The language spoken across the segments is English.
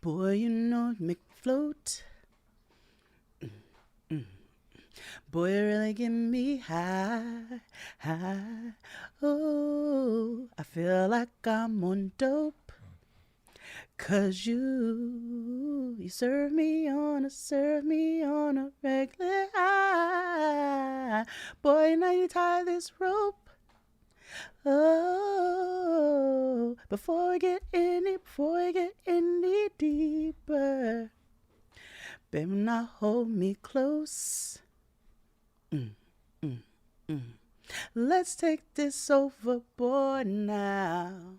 Boy, you know it make me float. Boy, you really get me high, high. Oh, I feel like I'm on dope. 'Cause you serve me on a regular high. Boy, now you tie this rope. Oh, before we get any deeper, baby, now hold me close. Let's take this overboard now.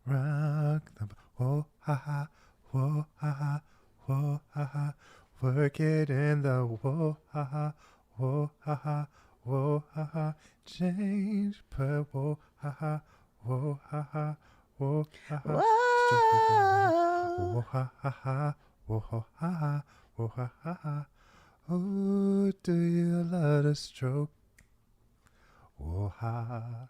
Rock the whoa ha ha, whoa ha ha, whoa ha ha. Work it in the whoa ha ha, whoa ha ha, whoa ha ha. Change per whoa ha ha, whoa ha ha, whoa ha ha. Whoa ha ha ha, whoa ha ha, whoa ha ha. Oh, do you love to stroke? Whoa ha.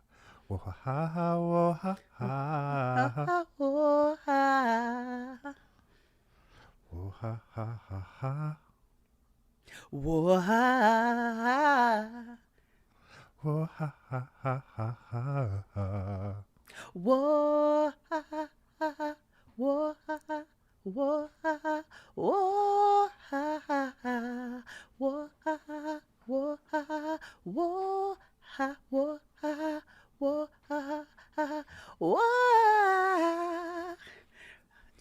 Whoa ha ha, whoa ha ha, Whoa ha, whoa ha ha ha ha, whoa ha, whoa ha ha ha ha ha, whoa ha ha, whoa ha, whoa ha, whoa ha, whoa ha, whoa ha, whoa ha, whoa ha. Whoa.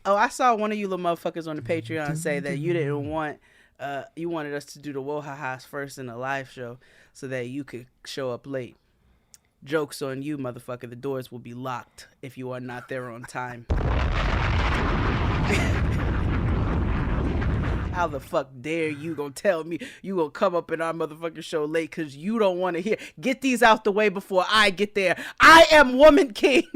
Oh, I saw one of you little motherfuckers on the Patreon say that you didn't want, you wanted us to do the Woha-Has first in the live show so that you could show up late. Joke's on you, motherfucker. The doors will be locked if you are not there on time. How the fuck dare you gonna tell me you gonna come up in our motherfucking show late because you don't want to hear? Get these out the way before I get there. I am Woman King.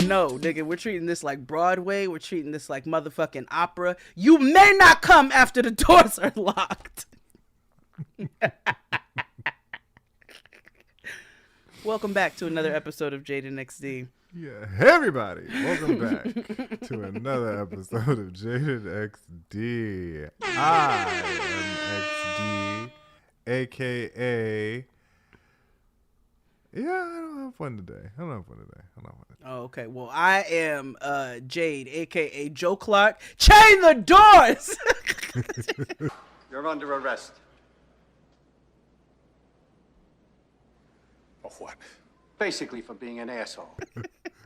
No, nigga, we're treating this like Broadway. We're treating this like motherfucking opera. You may not come after the doors are locked. Welcome back to another episode of Jaden XD. Yeah, hey everybody, welcome back to another episode of Jaden XD. I am XD, aka. Yeah, I don't have fun today. Oh, okay. Well, I am Jade, aka Joe Clark. Chain the doors. You're under arrest. Of what? Basically for being an asshole.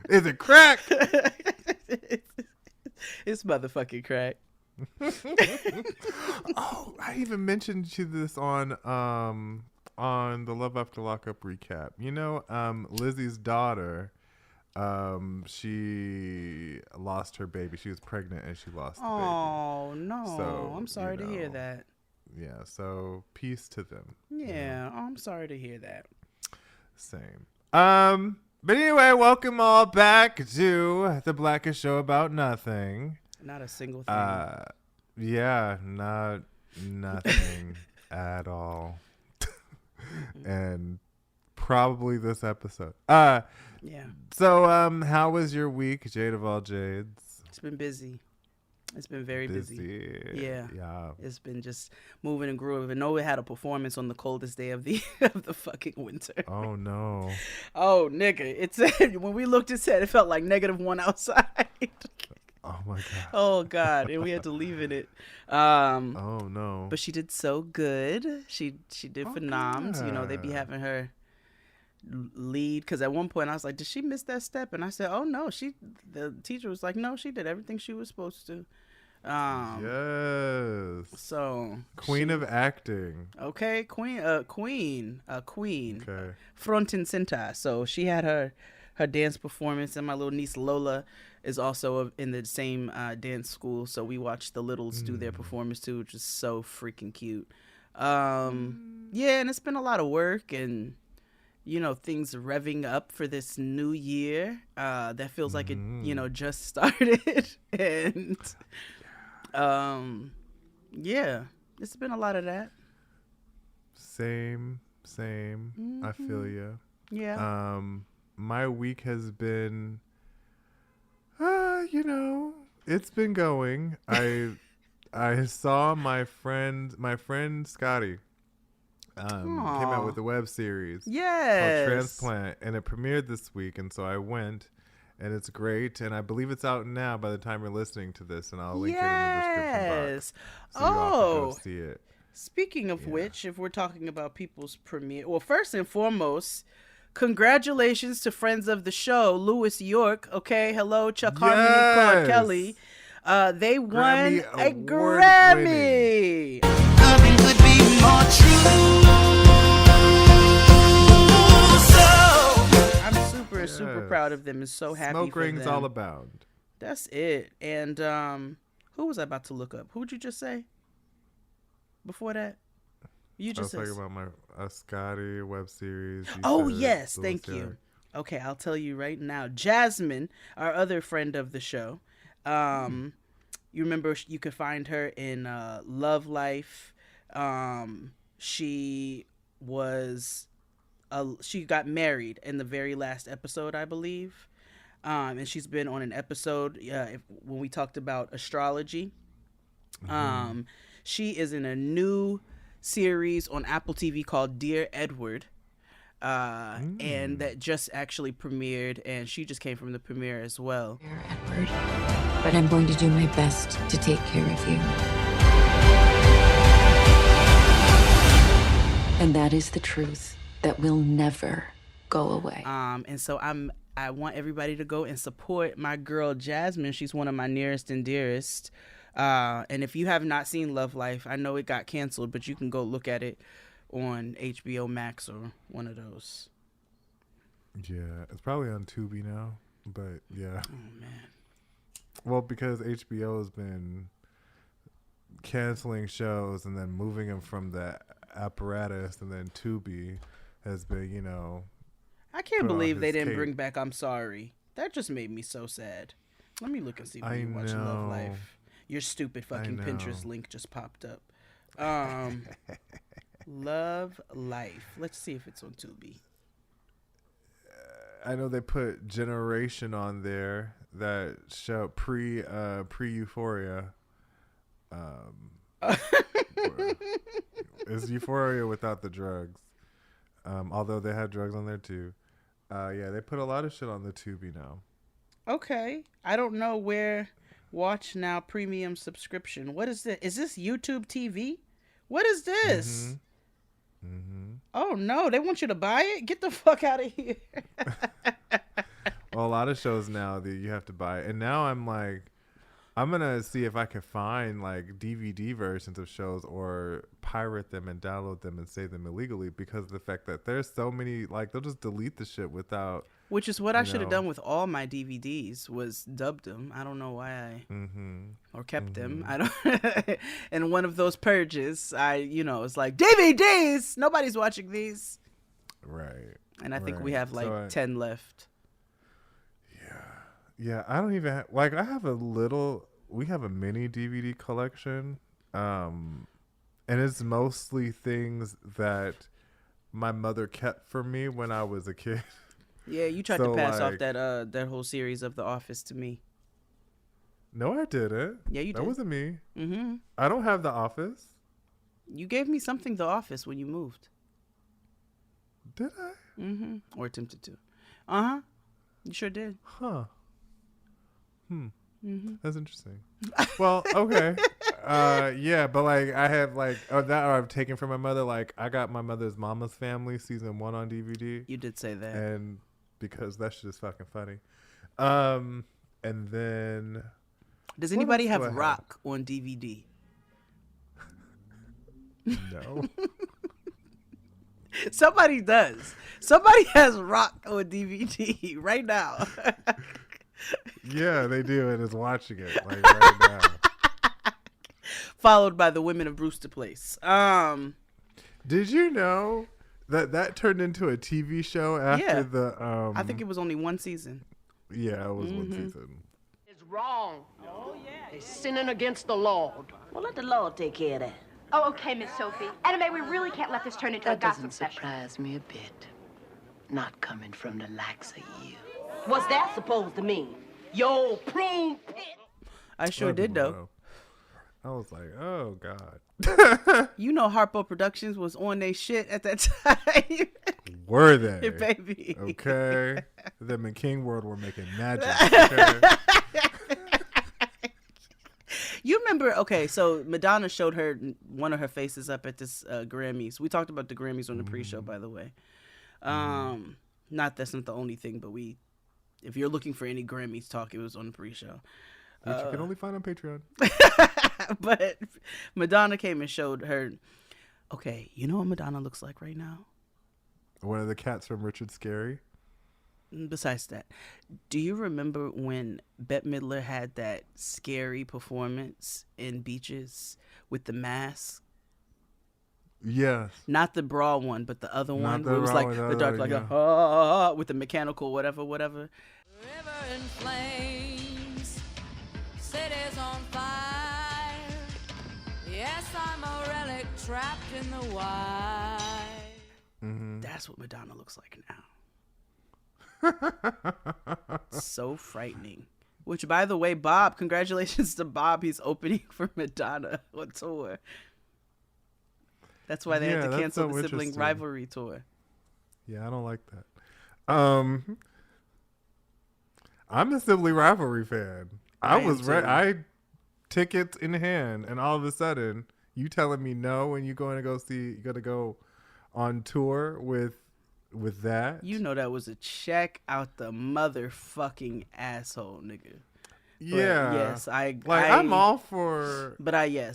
Is it crack? It's motherfucking crack. Oh, I even mentioned to this on the Love After Lockup recap. You know, Lizzie's daughter, she lost her baby. She was pregnant and she lost the baby. Oh no! So, I'm sorry to hear that. Yeah, so peace to them. Yeah, I'm sorry to hear that. Same. But anyway, welcome all back to the Blackest Show About Nothing. Not a single thing. Yeah, not nothing at all. And probably this episode. Yeah. So, how was your week, Jade of all Jades? It's been busy. It's been very busy. Yeah. It's been just moving and grooving. I know we had a performance on the coldest day of the fucking winter. Oh no. Oh nigga, it said when we looked, it said it felt like -1 outside. Oh my god. Oh god, and we had to leave in it. Oh no. But she did so good. She did for noms. You know, they be having her lead because at one point I was like, did she miss that step? And I said, oh no, the teacher was like, no, she did everything she was supposed to. Yes. So Queen of acting. Okay, queen. Okay. Front and center. So she had her dance performance, and my little niece Lola is also in the same dance school. So we watched the littles do their performance too, which is so freaking cute. Yeah, and it's been a lot of work and, you know, things revving up for this new year. That feels like it, you know, just started. And yeah, It's been a lot of that. Same. I feel you. Yeah. My week has been, it's been going. I saw my friend Scotty came out with a web series called Yes. Transplant, and it premiered this week, and so I went, and it's great, and I believe it's out now by the time you're listening to this, and I'll link it in the description box. So you all can go see it. Speaking of which, if we're talking about people's premiere, well, first and foremost, congratulations to friends of the show, Louis York. Okay, hello, Chuck Harmony, Claude Kelly. They won a Grammy. Nothing could be more true. I'm super proud of them and so happy Smoke for rings them. all abound. That's it. And who was I about to look up? Who'd you just say? Before that, you just I was talking about my Scotty web series. Oh yes, thank you. Okay, I'll tell you right now. Jasmine, our other friend of the show, you remember you could find her in Love Life. She got married in the very last episode, I believe, and she's been on an episode when we talked about astrology. She is in a new series on Apple TV called Dear Edward, and that just actually premiered, and she just came from the premiere as well. Dear Edward, but I'm going to do my best to take care of you. And that is the truth that will never go away. And so I want everybody to go and support my girl Jasmine. She's one of my nearest and dearest. And if you have not seen Love Life, I know it got canceled, but you can go look at it on HBO Max or one of those. Yeah, it's probably on Tubi now, but yeah. Oh man. Well, because HBO has been canceling shows and then moving them from the apparatus, and then Tubi has been, I can't put on believe they his didn't cape. bring back I'm Sorry. That just made me so sad. Let me look and see if you watch Love know. Life. Your stupid fucking know. Pinterest link just popped up. Love Life. Let's see if it's on Tubi. I know they put Generation on there, that show pre Euphoria. It's Euphoria without the drugs. Although they had drugs on there too. Yeah, they put a lot of shit on the Tubi now. Okay. I don't know where Watch Now premium subscription. What is this? Is this YouTube TV? What is this? Oh no, they want you to buy it? Get the fuck out of here. Well, a lot of shows now that you have to buy. And now I'm going to see if I can find like DVD versions of shows or pirate them and download them and save them illegally, because of the fact that there's so many, like, they'll just delete the shit without. Which is what I should have done with all my DVDs, was dubbed them. I don't know why I or kept them. I don't. And one of those purges, it's like DVDs. Nobody's watching these. Right. And I think we have like 10 left. Yeah, I don't even we have a mini DVD collection. And it's mostly things that my mother kept for me when I was a kid. Yeah, you tried to pass off that whole series of The Office to me. No, I didn't. Yeah, you did. That wasn't me. Mm-hmm. I don't have The Office. You gave me something The Office when you moved. Did I? Mm-hmm. Or attempted to. Uh-huh. You sure did. Huh. That's interesting. Well, okay. Yeah, but like I have that I've taken from my mother. Like I got my mother's Mama's Family season 1 on DVD. You did say that. And because that shit is fucking funny. And then does anybody have Rock on DVD? No. Somebody does. Somebody has Rock on DVD right now. Yeah, they do, and is watching it like right now. Followed by the Women of Brewster Place. Did you know that turned into a TV show after the? I think it was only one season. Yeah, it was one season. It's wrong. Oh yeah. They're sinning against the Lord. Well, let the Lord take care of that. Oh, okay, Miss Sophie. Anyway, we really can't let this turn into a That gossip doesn't session. surprise me a bit. Not coming from the likes of you. What's that supposed to mean? Yo, prune pit. I sure did though. Wow. I was like, oh God. You know, Harpo Productions was on they shit at that time. Were they? Baby. Okay. Them in King World were making magic. Okay? You remember? Okay, so Madonna showed her one of her faces up at this Grammys. We talked about the Grammys on the pre-show, by the way. Not that's not the only thing, but if you're looking for any Grammys talk, it was on the pre-show. Which you can only find on Patreon. But Madonna came and showed her. Okay, you know what Madonna looks like right now? One of the cats from Richard Scarry. Besides that, do you remember when Bette Midler had that scary performance in Beaches with the mask? Yes. Not the bra one, but the other one. the Where it was raw like one, the dark, yeah. like with the mechanical whatever. River in flames, cities on fire. Yes, I'm a relic trapped in the wild. That's what Madonna looks like now. So frightening. Which, by the way, Bob, congratulations to Bob. He's opening for Madonna on tour. That's why they had to that's cancel so the sibling interesting. rivalry tour. Yeah, I don't like that. I'm a sibling rivalry fan. I am was right. too. I tickets in hand, and all of a sudden, you telling me no, and you going to go on tour with that? You know that was a check out the motherfucking asshole, nigga. But Yeah. yes, I'm all for. But yeah.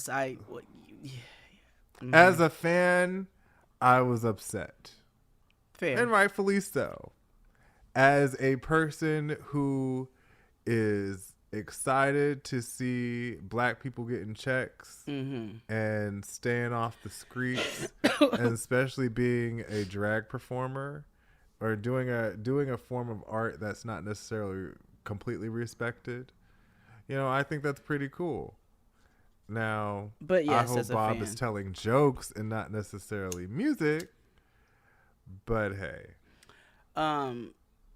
As a fan, I was upset. Fair. And rightfully so. As a person who is excited to see black people getting checks and staying off the streets, and especially being a drag performer or doing a form of art that's not necessarily completely respected, I think that's pretty cool. Now, But yes, I hope as a Bob fan. is telling jokes and not necessarily music. But hey,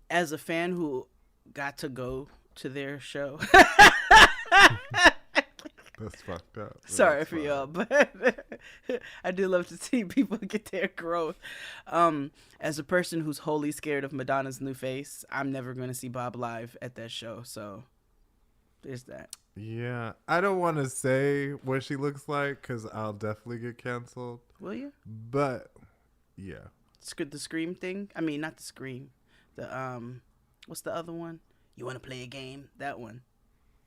as a fan who got to go to their show, that's fucked up. sorry That's for fine. y'all, but I do love to see people get their growth. As a person who's wholly scared of Madonna's new face, I'm never going to see Bob live at that show. So there's that. Yeah, I don't want to say what she looks like because I'll definitely get canceled. Will you? But yeah, The Scream thing? I mean, not the Scream. The what's the other one? You want to play a game? That one.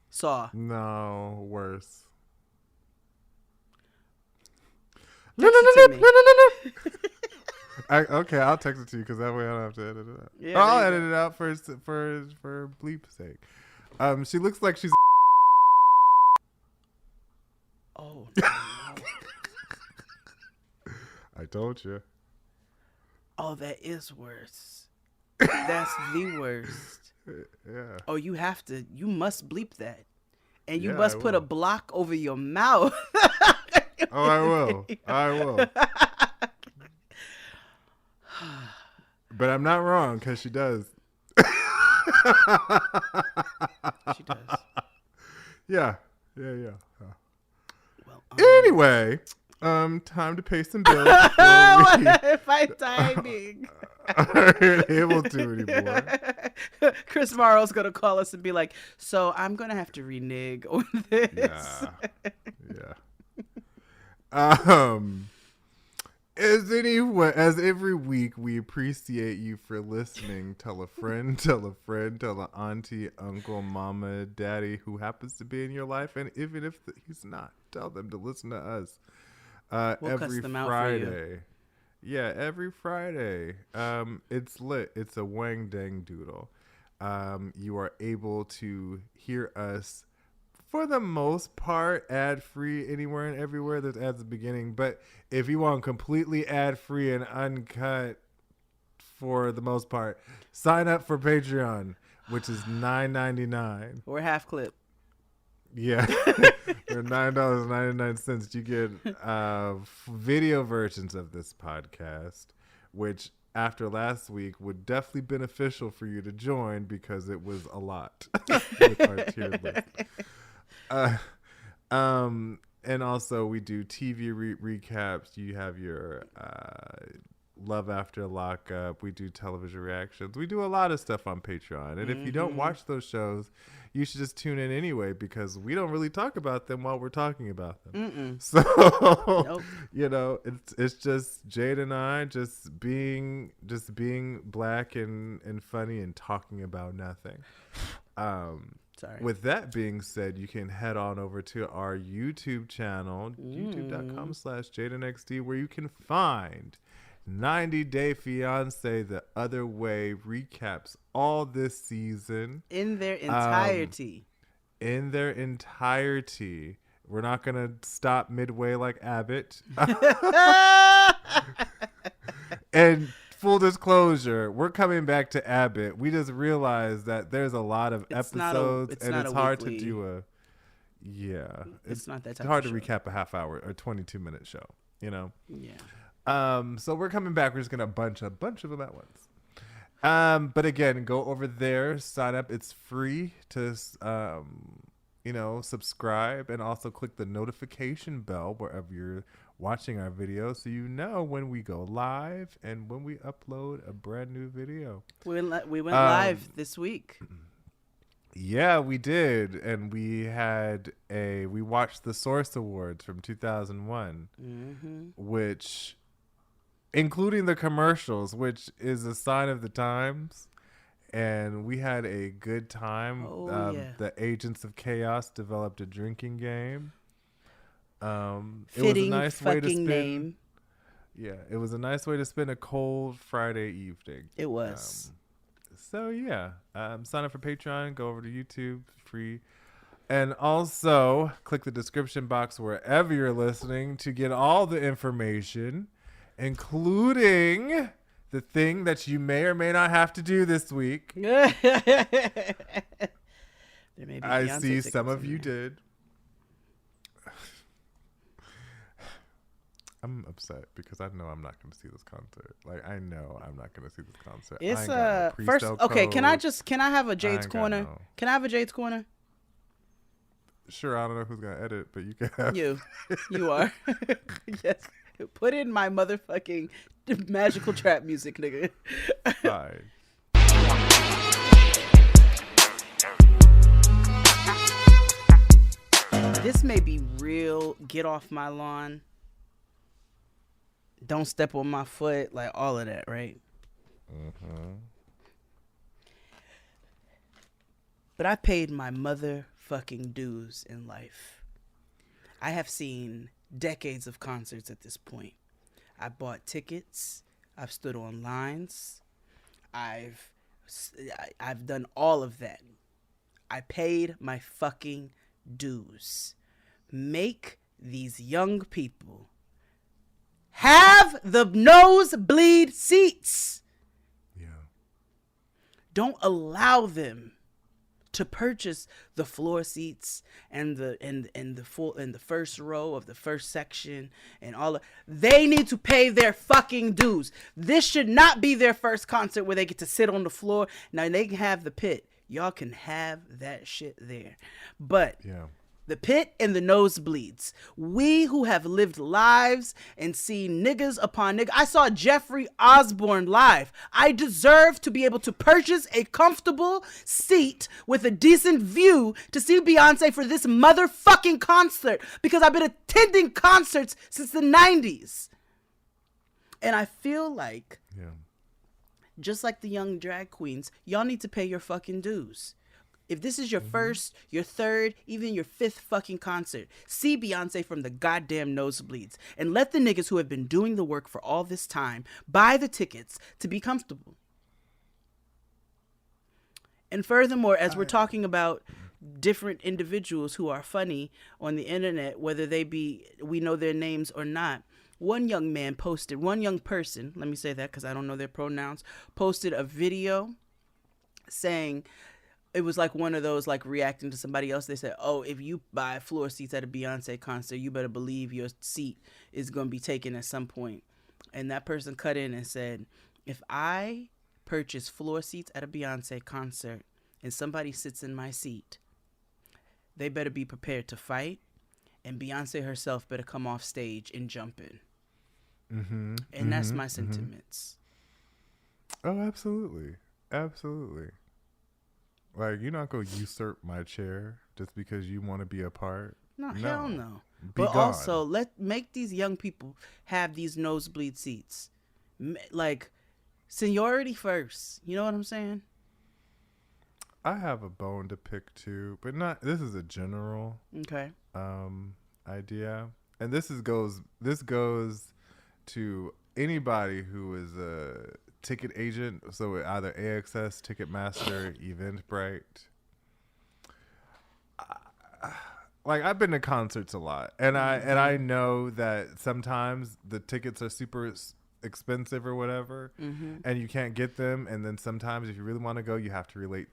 Saw. no, worse. Text it to me. Okay, I'll text it to you because that way I don't have to edit it out. Yeah, Or I'll there you edit it out for bleep's sake. She looks like she's. Oh. I told you. Oh, that is worse. That's the worst. Yeah. Oh, you must bleep that. And you Yeah, must I put a will. block over your mouth. Oh, I will. I will. But I'm not wrong because she does. She does. Yeah. Well, Anyway, time to pay some bills before we if I timing. aren't able to anymore. Chris Morrow's gonna call us and be like, "So I'm gonna have to renege on this." Yeah. As every week, we appreciate you for listening. Tell a friend, tell an auntie, uncle, mama, daddy who happens to be in your life, and even if he's not, tell them to listen to us. We'll Every cuss them out for you. Friday. Yeah, every Friday. It's lit. It's a wang dang doodle. You are able to hear us for the most part ad-free anywhere and everywhere. There's ads at the beginning, but if you want completely ad-free and uncut for the most part, sign up for Patreon, which is $9.99. Or half clip. Yeah, for $9.99, you get video versions of this podcast, which after last week would definitely beneficial for you to join because it was a lot with our tier list. And also we do TV recaps. You have your Love After Lockup. We do television reactions. We do a lot of stuff on Patreon. And if you don't watch those shows, you should just tune in anyway because we don't really talk about them while we're talking about them. So, you know, it's just Jade and I just being black and funny and talking about nothing. Sorry. With that being said, you can head on over to our YouTube channel, youtube.com/JadenXD, where you can find 90 Day Fiancé The Other Way recaps all this season. In their entirety. We're not going to stop midway like Abbott. And full disclosure, we're coming back to Abbott. We just realized that there's a lot of episodes and it's hard to do a... Yeah. It's not that type hard of to show. recap a half hour or 22-minute show, you know? Yeah. So we're coming back. We're just gonna bunch a bunch of them at once. But again, go over there, sign up. It's free to, subscribe, and also click the notification bell wherever you're watching our video, so you know when we go live and when we upload a brand new video. We went live this week. Yeah, we did, and we watched the Source Awards from 2001, which, including the commercials, which is a sign of the times, and we had a good time. The Agents of Chaos developed a drinking game. It was a nice way to spend. Name. Yeah, it was a nice way to spend a cold Friday evening. It was. So yeah, sign up for Patreon, go over to YouTube, free. And also click the description box wherever you're listening to get all the information, including the thing that you may or may not have to do this week. I see some of you did. I'm upset because I know I'm not going to see this concert. Like, I know I'm not going to see this concert. It's first. Okay, can I have a Jade's Corner? Can I have a Jade's Corner? Sure, I don't know who's going to edit, but you can have. You are. Yes. Put in my motherfucking magical trap music, nigga. Fine. This may be real. Get off my lawn. Don't step on my foot, like all of that, right? But I paid my motherfucking dues in life. I have seen decades of concerts at this point. I bought tickets. I've stood on lines. I've done all of that. I paid my fucking dues. Make these young people have the nosebleed seats. Yeah. Don't allow them to purchase the floor seats and the first row of the first section and all of. They need to pay their fucking dues. This should not be their first concert where they get to sit on the floor. Now they can have the pit. Y'all can have that shit there. But yeah. The pit and the nosebleeds. We who have lived lives and seen niggas upon niggas. I saw Jeffrey Osborne live. I deserve to be able to purchase a comfortable seat with a decent view to see Beyonce for this motherfucking concert because I've been attending concerts since the 90s. And I feel like, just like the young drag queens, y'all need to pay your fucking dues. If this is your first, your third, even your fifth fucking concert, see Beyonce from the goddamn nosebleeds and let the niggas who have been doing the work for all this time buy the tickets to be comfortable. And furthermore, as we're talking about different individuals who are funny on the internet, whether we know their names or not, one young person, let me say that because I don't know their pronouns, posted a video saying, it was like one of those like reacting to somebody else. They said, "Oh, if you buy floor seats at a Beyonce concert, you better believe your seat is going to be taken at some point." And that person cut in and said, "If I purchase floor seats at a Beyonce concert and somebody sits in my seat, they better be prepared to fight, and Beyonce herself better come off stage and jump in." And that's my sentiments. Oh, absolutely. Absolutely. Like, you're not going to usurp my chair just because you want to be a part. No, hell no. Be But gone. also, make these young people have these nosebleed seats. Like, seniority first. You know what I'm saying? I have a bone to pick too, but not. This is a general Okay. idea, and this goes to anybody who is a ticket agent. So either AXS, Ticketmaster, Eventbrite. Like, I've been to concerts a lot, and I know that sometimes the tickets are super expensive or whatever, and you can't get them. And then sometimes if you really want to go, you have to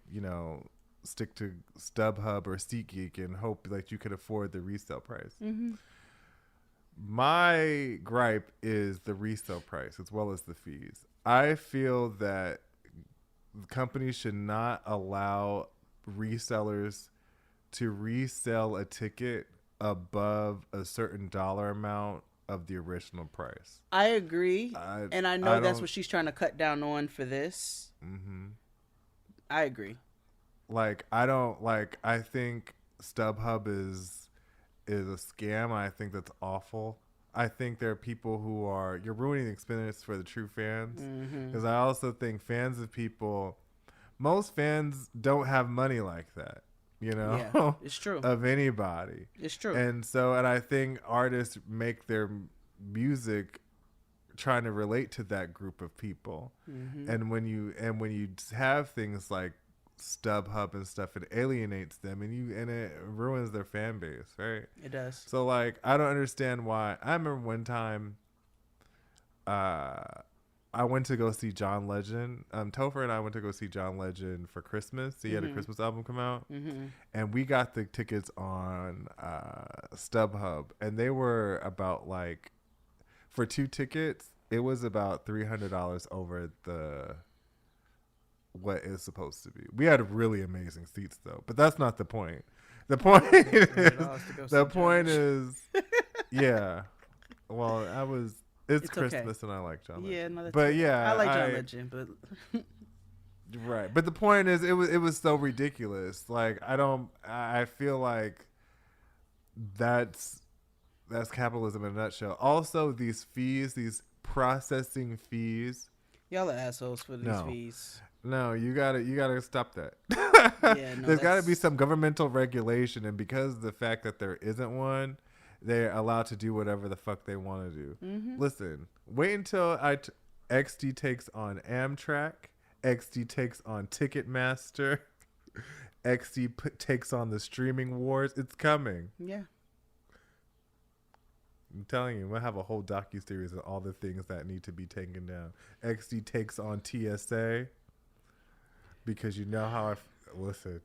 stick to StubHub or SeatGeek and hope that you could afford the resale price. My gripe is the resale price as well as the fees. I feel that companies should not allow resellers to resell a ticket above a certain dollar amount of the original price. I agree. And I know that's don't- what she's trying to cut down on for this. I agree. Like, I think StubHub is a scam. I think that's awful. I think there are people who you're ruining the experience for the true fans. Because I also think most fans don't have money like that, Yeah, it's true. of anybody. It's true. And I think artists make their music trying to relate to that group of people. And when you have things like StubHub and stuff, it alienates them and it ruins their fan base, right? It does. So, like, I don't understand why. I remember one time I went to go see John Legend. Topher and I went to go see John Legend for Christmas. He had a Christmas album come out, and we got the tickets on StubHub, and they were about, like, for 2 tickets, it was about $300 over what it's supposed to be. We had really amazing seats though, but that's not the point. The point is, yeah. Well, it's Christmas okay. and I like John Legend. Yeah, no, that's but okay. yeah, I like John Legend, but right. But the point is, it was so ridiculous. Like, I feel like that's capitalism in a nutshell. Also, these fees, these processing fees. y'all are assholes for these fees. No, you gotta stop that. Yeah, no, There's got to be some governmental regulation, and because of the fact that there isn't one, they're allowed to do whatever the fuck they want to do. Listen, wait until XD takes on Amtrak, XD takes on Ticketmaster, XD takes on the streaming wars. It's coming. Yeah. I'm telling you, we'll have a whole docuseries of all the things that need to be taken down. XD takes on TSA. Because you know how listen.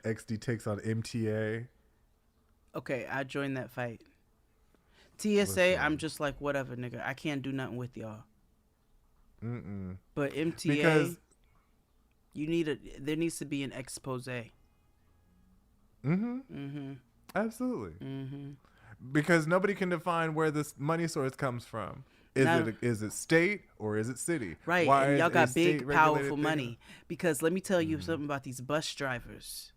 XD takes on MTA. Okay, I joined that fight. TSA, I'm just like, whatever, nigga. I can't do nothing with y'all. But MTA, Because there needs to be an expose. Absolutely. Because nobody can define where this money source comes from. Is it state or is it city? Right, Why and y'all got is big, state-regulated powerful thing- money. Because let me tell you something about these bus drivers.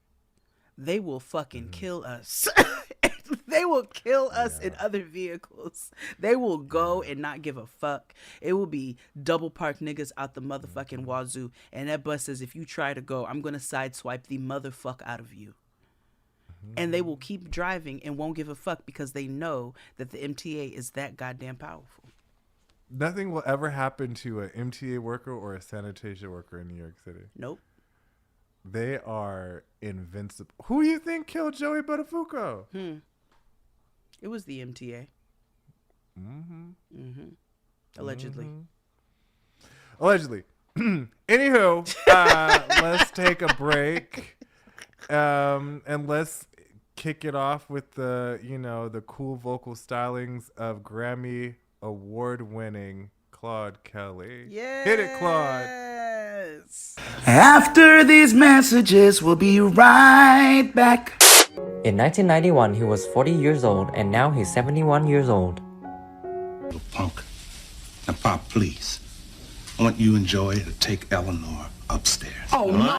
They will fucking kill us. They will kill us in other vehicles. They will go and not give a fuck. It will be double parked niggas out the motherfucking wazoo. And that bus says, if you try to go, I'm going to sideswipe the motherfuck out of you. And they will keep driving and won't give a fuck because they know that the MTA is that goddamn powerful. Nothing will ever happen to an MTA worker or a sanitation worker in New York City. Nope. They are invincible. Who do you think killed Joey Buttafuoco? It was the MTA. Allegedly. Allegedly. Anywho, let's take a break. And let's kick it off with the cool vocal stylings of Grammy award-winning Claude Kelly. Yeah. Hit it, Claude. Yes. After these messages, we'll be right back. In 1991, he was 40 years old, and now he's 71 years old. Little punk. Now, Pop, please. I want you and Joy to take Eleanor upstairs. Oh, no.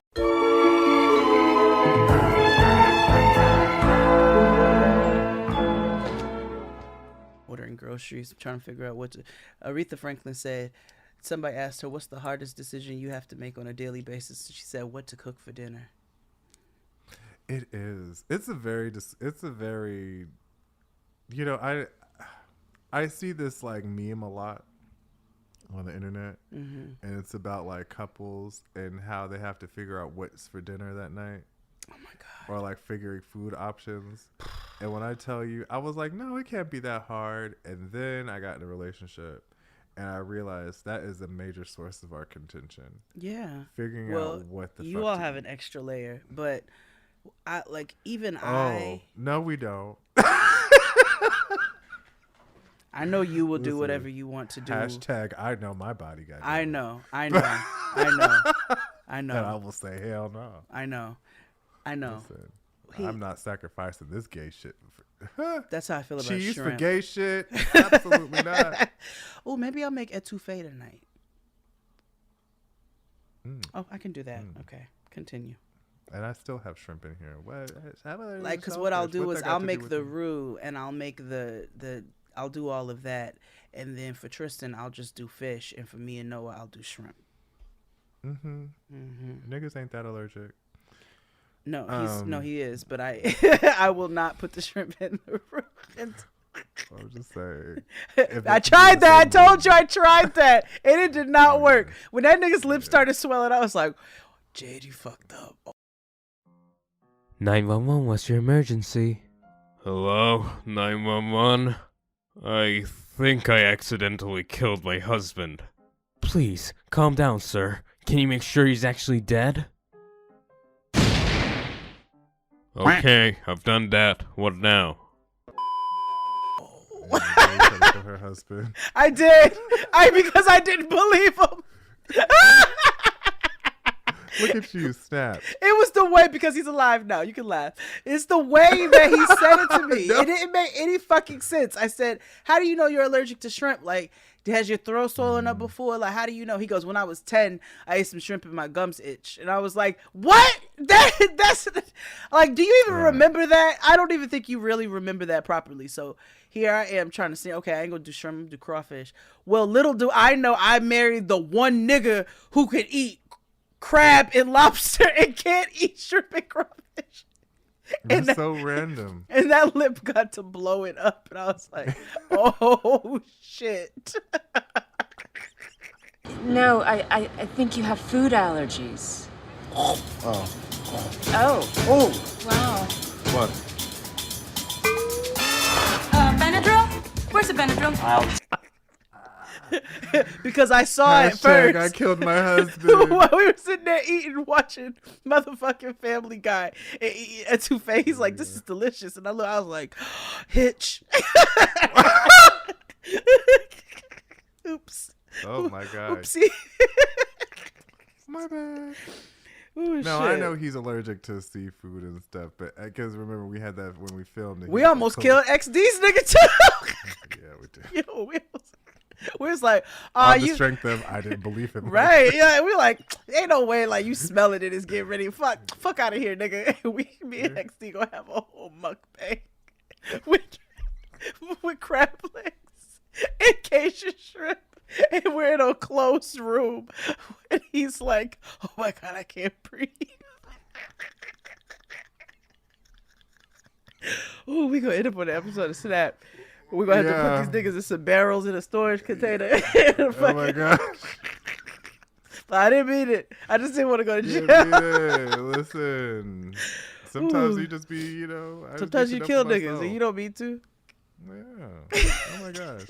Ordering groceries, trying to figure out what to. Aretha Franklin said, somebody asked her, what's the hardest decision you have to make on a daily basis? She said, what to cook for dinner. It is. It's a very, I see this like meme a lot on the internet, and it's about like couples and how they have to figure out what's for dinner that night. Oh my God. Or like figuring food options. And when I tell you, I was like, no, it can't be that hard. And then I got in a relationship and I realized that is a major source of our contention. Yeah. Figuring out what the fuck you all to have eat. an extra layer, but No, we don't. I know you will do whatever you want to do. Hashtag I know my body, guys. I know. And I will say hell no. I know. Listen, I'm not sacrificing this gay shit. That's how I feel about cheese shrimp. for gay shit. Absolutely not. Oh, maybe I'll make etouffee tonight. Oh, I can do that. Okay, continue. And I still have shrimp in here. What? Because what I'll do is I'll make the roux and I'll make the I'll do all of that, and then for Tristan I'll just do fish, and for me and Noah I'll do shrimp. Niggas ain't that allergic. No, he is, but I will not put the shrimp in the roux. I was just saying. I tried that. I told you I tried that, and it did not work. When that nigga's lips started swelling, I was like, Jade, you fucked up. 911, what's your emergency? Hello, 911. I think I accidentally killed my husband. Please, calm down, sir. Can you make sure he's actually dead? Okay, I've done that. What now? Her husband. I did. Because I didn't believe him. Look at you, snap. It was the way, because he's alive now. You can laugh. It's the way that he said it to me. No. It didn't make any fucking sense. I said, how do you know you're allergic to shrimp? Like, has your throat swollen up before? Like, how do you know? He goes, when I was 10, I ate some shrimp and my gums itch. And I was like, what? That's like, do you even remember that? I don't even think you really remember that properly. So here I am trying to say, okay, I ain't gonna do shrimp, I'm gonna do crawfish. Well, little do I know I married the one nigga who could eat crab and lobster and can't eat shrimp and crawfish. And that's so random. And that lip got to blow it up, and I was like, oh shit. No, I think you have food allergies. Oh. Wow. What? Benadryl? Where's the Benadryl? Because I saw it Hashtag first. I killed my husband. While we were sitting there eating, watching motherfucking Family Guy, and etouffee, he's like, this is delicious. And I was like, Hitch. Oops. Oh my God. Oopsie. My bad. Ooh, No, shit. I know he's allergic to seafood and stuff, but because remember we had that when we filmed it. We almost killed XD's nigga too. Yeah, we did. Yo, we was like, On the strength of I didn't believe him. Right? Yeah, we like, ain't no way like you smell it and it's getting ready. Fuck out of here, nigga. Me and XD gonna have a whole mukbang with crab legs and Cajun shrimp, and we're in a closed room, and he's like, oh my God, I can't breathe. Ooh, we gonna end up on the episode of Snap. We're gonna have to put these niggas in some barrels in a storage container. Oh my gosh. But I didn't mean it. I just didn't want to go to jail. Yeah, listen. Sometimes Ooh. you just be, Sometimes you kill niggas and you don't mean to. Yeah. Oh my gosh.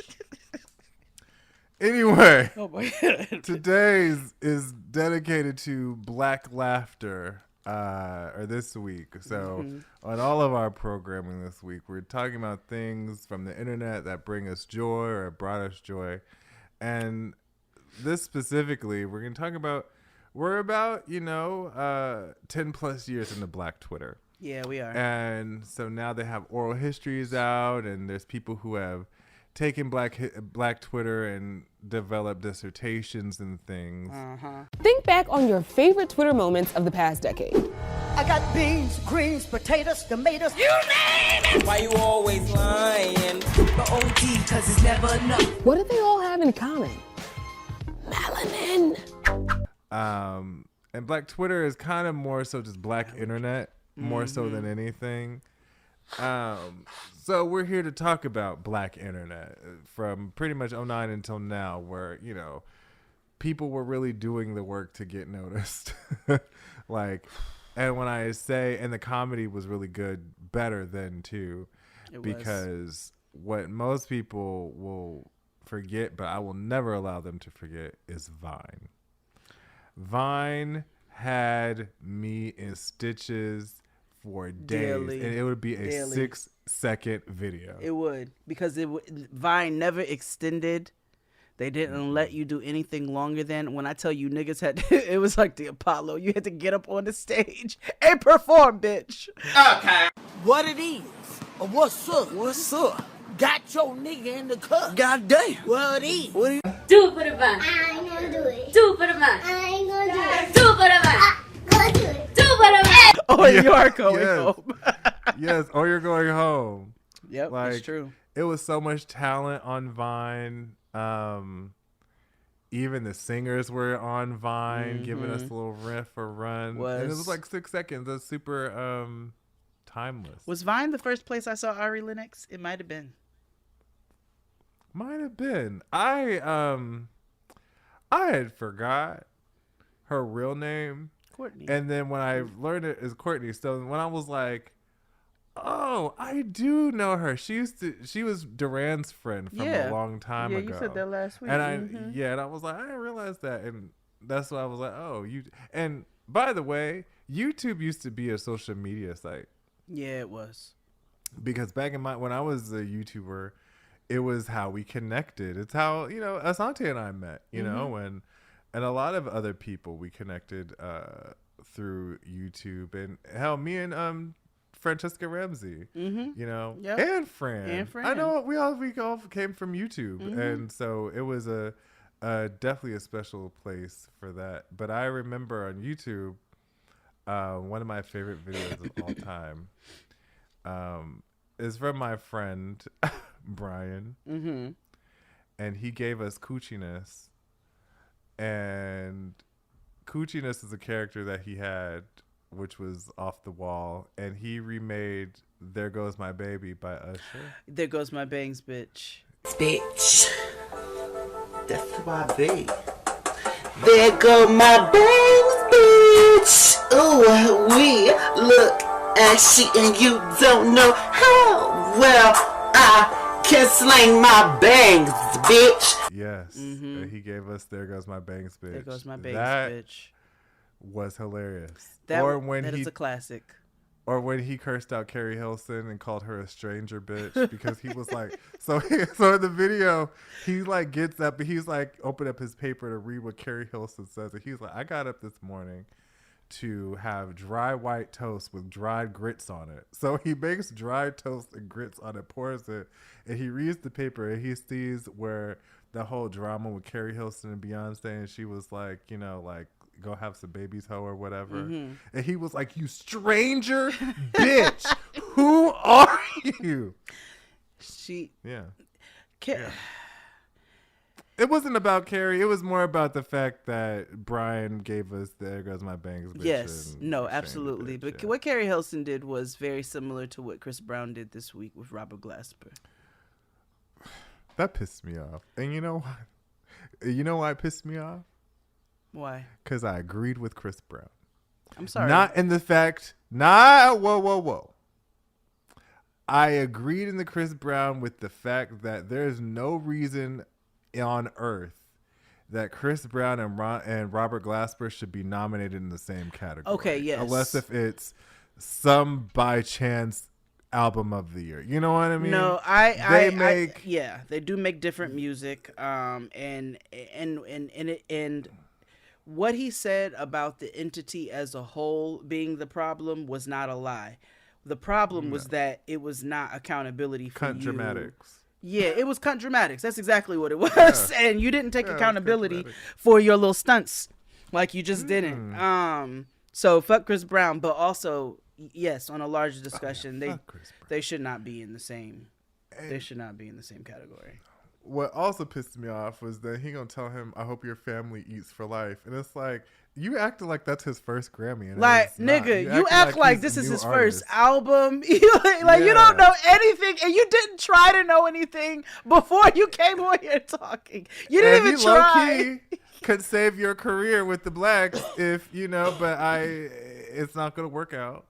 Anyway, Oh my god. today's is dedicated to Black laughter, or this week. So on all of our programming this week, we're talking about things from the internet that bring us joy or brought us joy. And this specifically, we're going to talk about, we're about, 10 plus years into Black Twitter. Yeah, we are. And so now they have oral histories out, and there's people who have taken Black Twitter and developed dissertations and things. Think back on your favorite Twitter moments of the past decade. I got beans, greens, potatoes, tomatoes. You name it! Why you always lying? The OG, cause it's never enough. What do they all have in common? Melanin. And Black Twitter is kind of more so just Black internet, more so than anything. So we're here to talk about Black internet from pretty much 2009 until now, where, people were really doing the work to get noticed. And when I say, and the comedy was really good, better then too, because what most people will forget, but I will never allow them to forget, is Vine. Vine had me in stitches for days, and it would be a 6-second video. It would, because Vine never extended. They didn't let you do anything longer than, when I tell you niggas had, it was like the Apollo. You had to get up on the stage and perform, bitch. Okay. What it is? Or what's up? What's up? Got your nigga in the cup. Goddamn. What it is? What it is? Do it for the Vine. I ain't gonna do it. Do it for the Vine. I ain't gonna do it. Do it for the Vine. Gonna do it. Do it for the Vine. Oh, you are going home. Yes, or you're going home. Yep, that's true. It was so much talent on Vine. Even the singers were on Vine, giving us a little riff or run. And it was like 6 seconds. It was super timeless. Was Vine the first place I saw Ari Lennox? It might have been. Might have been. I had forgot her real name. Courtney. And then when I learned it is Courtney, so when I was like, oh, I do know her. She was Duran's friend from a long time ago. Yeah, you said that last week. And and I was like, I didn't realize that. And that's why I was like, oh, and by the way, YouTube used to be a social media site. Yeah, it was. Because back in when I was a YouTuber, it was how we connected. It's how, Asante and I met, know, and a lot of other people we connected through YouTube. And hell, me and Francesca Ramsey, and Fran. I know we all came from YouTube. And so it was definitely a special place for that. But I remember on YouTube, one of my favorite videos of all time is from my friend Brian, and he gave us Coochiness, and Coochiness is a character that he had, which was off the wall, and he remade "There Goes My Baby" by Usher. There goes my bangs, bitch. Bitch. That's my baby. There go my bangs, bitch. Ooh, we look ashy and you don't know how well I can slang my bangs, bitch. Yes. He gave us "There Goes My Bangs, Bitch." There goes my bangs, bitch. Was hilarious. That is a classic. Or when he cursed out Carrie Hilson and called her a stranger bitch, because he was like, so in the video, he like gets up, he's like open up his paper to read what Carrie Hilson says. And he's like, I got up this morning to have dry white toast with dried grits on it. So he makes dry toast and grits on it, pours it, and he reads the paper and he sees where the whole drama with Carrie Hilson and Beyonce, and she was like, go have some babies, hoe, or whatever. And he was like, you stranger bitch, who are you? Yeah. It wasn't about Carrie. It was more about the fact that Brian gave us "There Goes My Bangs, Bitch." Yes. No, absolutely. Bitch, but what Carrie Hilson did was very similar to what Chris Brown did this week with Robert Glasper. That pissed me off. And you know what? You know why it pissed me off? Why? Because I agreed with Chris Brown. I'm sorry. Not in the fact, whoa. I agreed in the Chris Brown with the fact that there's no reason on earth that Chris Brown and Robert Glasper should be nominated in the same category. Okay, yes. Unless if it's some by chance album of the year. You know what I mean? No, they do make different music. And what he said about the entity as a whole being the problem was not a lie. The problem was that it was not accountability for Cunt you. Dramatics. Yeah, it was Cunt Dramatics. That's exactly what it was. Yeah. And you didn't take accountability for your little stunts. Like you just didn't. So fuck Chris Brown, but also, yes, on a larger discussion, they should not be in the same category. What also pissed me off was that he gonna tell him, "I hope your family eats for life," and it's like you acted like that's his first Grammy, and like nigga, you act like this is his first album. You don't know anything, and you didn't try to know anything before you came on here talking. You didn't even try. Could save your career with the blacks if but it's not gonna work out.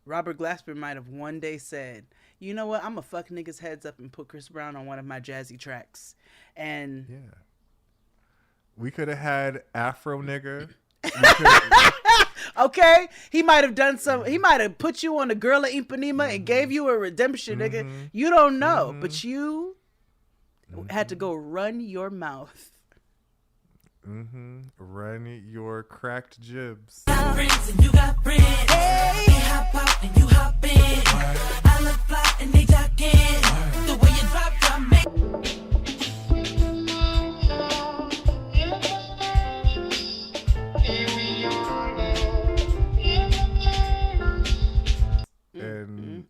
Robert Glasper might have one day said, "You know what? I'm gonna fuck niggas' heads up and put Chris Brown on one of my jazzy tracks." And we could have had Afro Nigga. Okay, he might have done some. He might have put you on the Girl of Ipanema and gave you a redemption, nigga. You don't know, but you had to go run your mouth. Run your cracked jibs. Friends and you got friends. Hey, they hop out and you hop in. I look fly and they jock in. The way you drop me.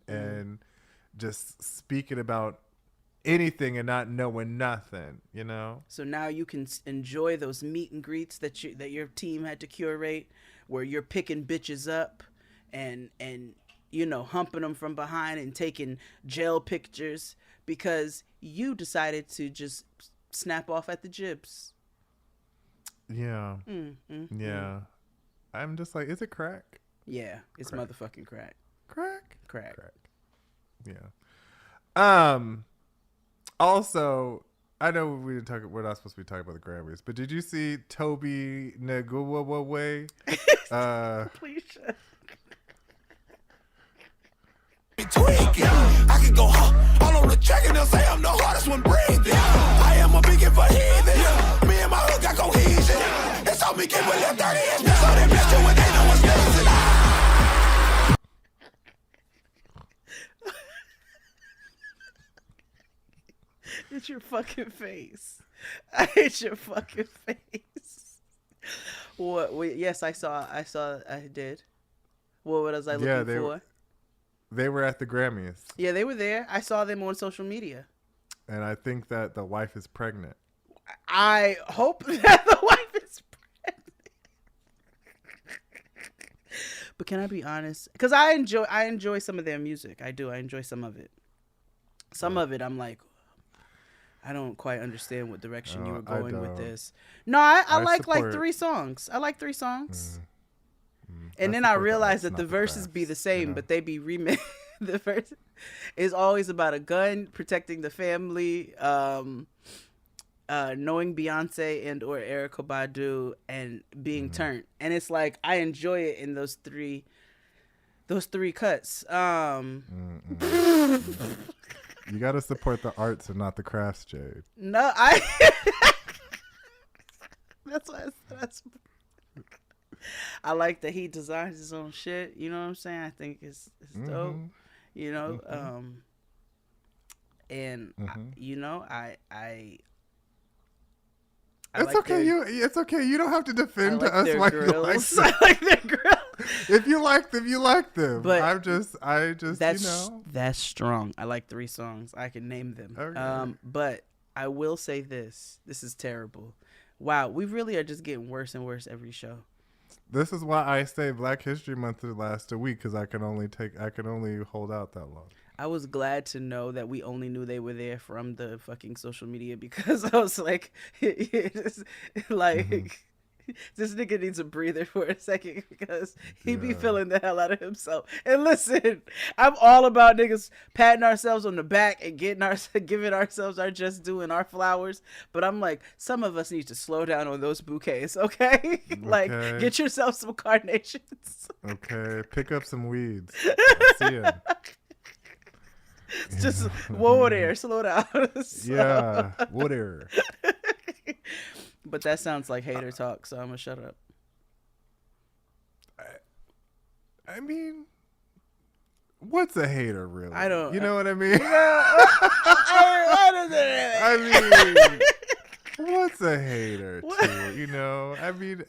And just speaking about anything and not knowing nothing, So now you can enjoy those meet and greets that your team had to curate, where you're picking bitches up and humping them from behind and taking jail pictures because you decided to just snap off at the jibs. Yeah. Yeah. I'm just like, is it crack? Yeah, it's crack. Motherfucking crack. Crack. Yeah. Also, I know we're not supposed to be talking about the Grammys, but did you see Toby Nagawaway? Please shut. I can go all on the track and they'll say I'm the hardest one breathing. I am a beacon for heathen. Me and my hook got cohesion. It's all me get with them 30 inch. So they missed it when they know what's missing. It's your fucking face. I hate your fucking face. What? Yes, I saw. I did. What was I looking for? They were at the Grammys. Yeah, they were there. I saw them on social media. And I think that the wife is pregnant. I hope that the wife is pregnant. But can I be honest? Because I enjoy some of their music. I do. I enjoy some of it. Some of it, I'm like, I don't quite understand what direction you were going with this. No, I like 3 songs. I like 3 songs. And then I realized that the verses be the same, but they be remixed. The verse is always about a gun, protecting the family, knowing Beyonce and or Erykah Badu, and being turned. And it's like I enjoy it in those three cuts. You got to support the arts and not the crafts, Jade. No, that's why that's. I like that he designs his own shit. You know what I'm saying? I think it's dope. You know, and it's like okay. It's okay. You don't have to defend like to us why you like them. I like their grills. If you like them, you like them. But I just, that's strong. I like 3 songs. I can name them. Okay. But I will say this. This is terrible. Wow, we really are just getting worse and worse every show. This is why I say Black History Month to last a week, because I can only hold out that long. I was glad to know that we only knew they were there from the fucking social media, because I was like, This nigga needs a breather for a second because he be feeling the hell out of himself. And listen, I'm all about niggas patting ourselves on the back and giving ourselves our just due and our flowers. But I'm like, some of us need to slow down on those bouquets, okay? Like, get yourself some carnations. Okay, pick up some weeds. I see 'em. It's just, whoa there, slow down. So. Yeah, whoa there. But that sounds like hater talk, so I'm gonna shut up. I mean, what's a hater really? I don't. You know what I mean? I mean, what's a hater? Too, you know, I mean,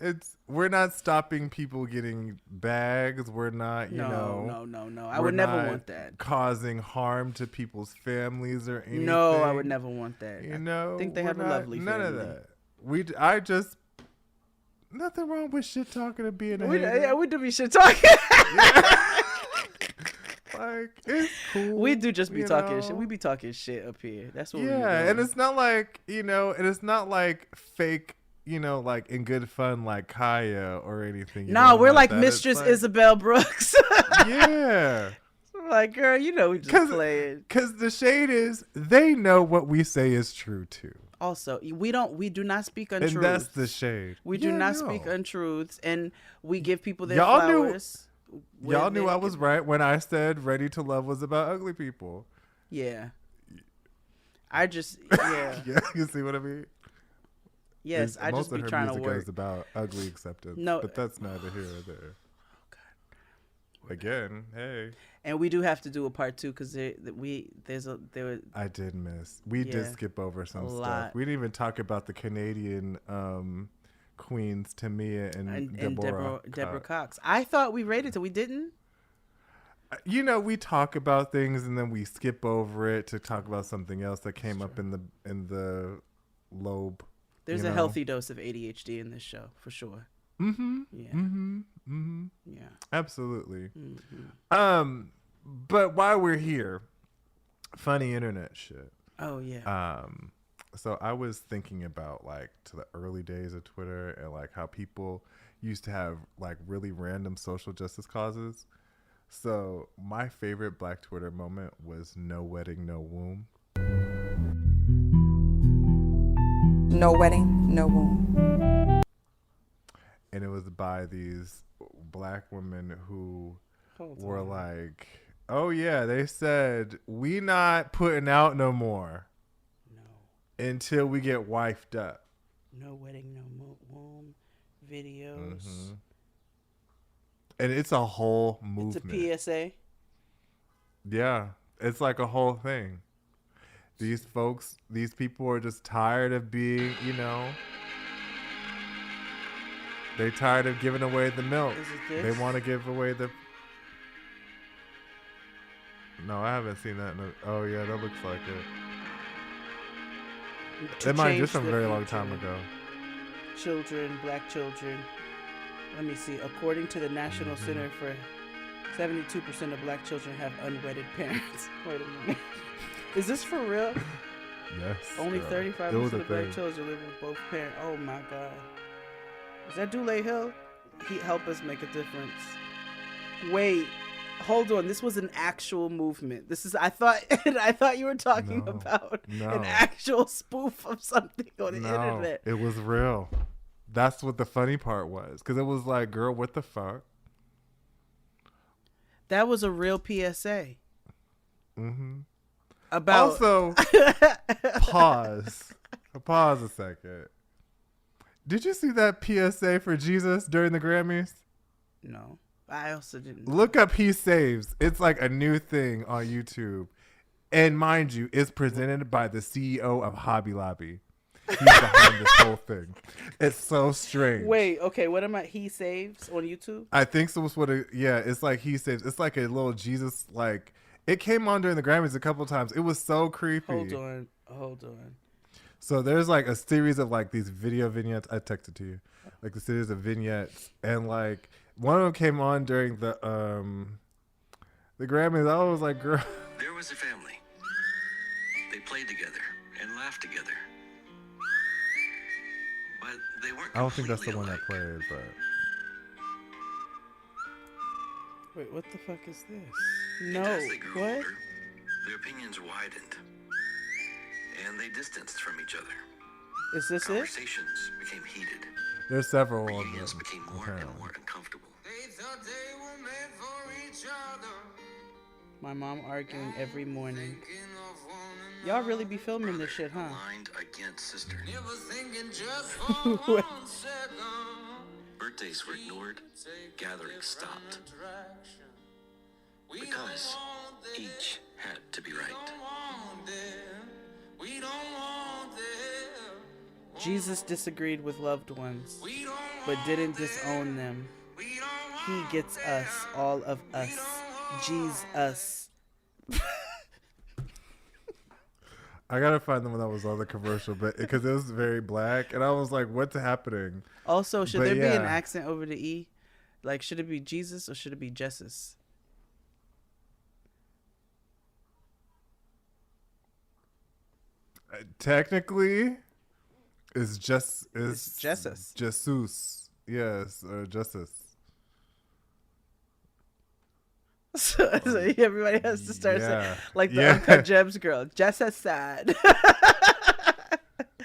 we're not stopping people getting bags. We're not, No. I would never want that. Causing harm to people's families or anything. No, I would never want that. You know, I think they have a lovely family. None of that. Nothing wrong with shit talking and being a hater. Yeah, we do be shit talking. Like, it's cool. We do just be talking shit. We be talking shit up here. That's what we do. And it's not like, and it's not like fake, like in good fun like Kaya or anything. No, we're like Mistress Isabel Brooks. Yeah. Like, girl, we just playing. Because the shade is, they know what we say is true too. Also, we do not speak untruths. And that's the shade. We do not speak untruths, and we give people their flowers. Y'all knew I was right when I said Ready to Love was about ugly people. Yeah. Yeah, you see what I mean? Yes, I just be trying to work. Most of her music is about ugly acceptance. No, but that's neither here or there. Again, hey. And we do have to do a part 2 because I did miss. We did skip over some stuff. We didn't even talk about the Canadian queens, Tamia and Deborah Cox. I thought we rated it. We didn't. We talk about things and then we skip over it to talk about something else that came up in the lobe. There's a healthy dose of ADHD in this show for sure. Mm-hmm. Yeah. Mm-hmm. Mm-hmm. Yeah. Absolutely. Mm-hmm. But while we're here, funny internet shit. Oh yeah. So I was thinking about to the early days of Twitter and how people used to have really random social justice causes. So my favorite Black Twitter moment was No Wedding, No Womb. No wedding, no womb. And it was by these Black women who were like, oh yeah, they said, we not putting out no more. No. Until we get wifed up. No wedding, no womb videos. Mm-hmm. And it's a whole movement. It's a PSA. Yeah. It's like a whole thing. These people are just tired of being, they're tired of giving away the milk. They want to give away the... No, I haven't seen that. Oh, yeah, that looks like it. It might just a very long time ago. Children, Black children. Let me see. According to the National Center for 72% of Black children have unwedded parents. Wait a minute. Is this for real? Yes. Only 35% of Black children live with both parents. Oh my God. Is that Dule Hill? He help us make a difference. Wait, hold on. This was an actual movement. I thought you were talking about an actual spoof of something on the internet. It was real. That's what the funny part was. Because it was like, girl, what the fuck? That was a real PSA. Mm-hmm. About... Also, pause a second. Did you see that PSA for Jesus during the Grammys? No, I also didn't. Look up He Saves. It's like a new thing on YouTube. And mind you, it's presented by the CEO of Hobby Lobby. He's behind this whole thing. It's so strange. Wait, okay, what am I? He Saves on YouTube? I think so. It's like He Saves. It's like a little Jesus, it came on during the Grammys a couple times. It was so creepy. Hold on. So there's a series of these video vignettes. I texted to you, a series of vignettes, and one of them came on during the Grammys. I was like, girl. There was a family. They played together and laughed together. but they weren't. I don't think that's the one that played, but Wait, what the fuck is this? And No, as they grew what? older, their opinions widened, and they distanced from each other. Is this it? Conversations became heated. there's several of Reunions them. became more apparently. and more uncomfortable. My mom arguing every morning. Y'all really be filming this shit, huh? Aligned against sister. What? Birthdays were ignored. Gatherings stopped. Because each had to be right. Jesus disagreed with loved ones, but didn't disown them. He gets us, all of us. Jesus. I gotta find the one that was on the commercial, but because it was very black, and I was like, "What's happening?" Also, should But there be an yeah. accent over the E? Like, should it be Jesus or should it be Jesus? Technically, it's just It's Jesus. Jesus, yes, or Justice. So everybody has to start saying, Yeah. like the Yeah. Uncut Gems girl, just as sad.